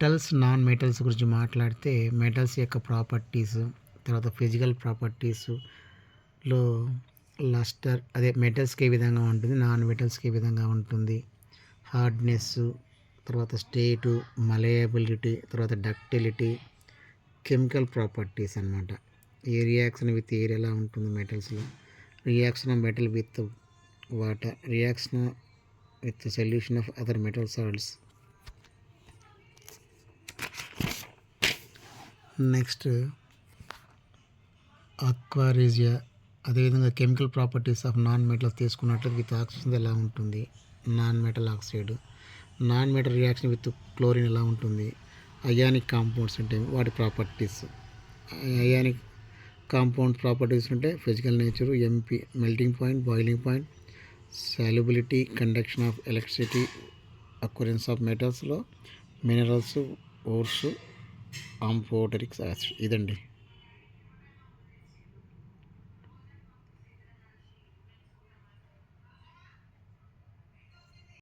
Metals, non metals గురించి మాట్లాడితే metals యొక్క ప్రాపర్టీస్, తర్వాత ఫిజికల్ ప్రాపర్టీస్లో లస్టర్ అదే మెటల్స్కి ఏ విధంగా ఉంటుంది, నాన్ మెటల్స్కి ఏ విధంగా ఉంటుంది, హార్డ్నెస్, తర్వాత స్టేటు, మలయబిలిటీ, తర్వాత డక్టిలిటీ, కెమికల్ ప్రాపర్టీస్ అన్నమాట. ఏ రియాక్షన్ విత్ ఎయిర్ ఎలా ఉంటుంది మెటల్స్లో, reaction of metal with water, reaction with solution of other metal salts. Next aqua regia. అదేవిధంగా chemical properties of non metal తీసుకున్నట్లయితే విత్ ఆక్సిజన్ ఎలా ఉంటుంది, non metal oxide, non metal reaction with chlorine ఎలా ఉంటుంది, ionic compounds అంటే వాటి properties. Ionic compound properties అంటే physical nature, MP melting point, boiling point, solubility, conduction of electricity, occurrence of మెటల్స్లో minerals, ores, amphoteric acid. ఇదండి.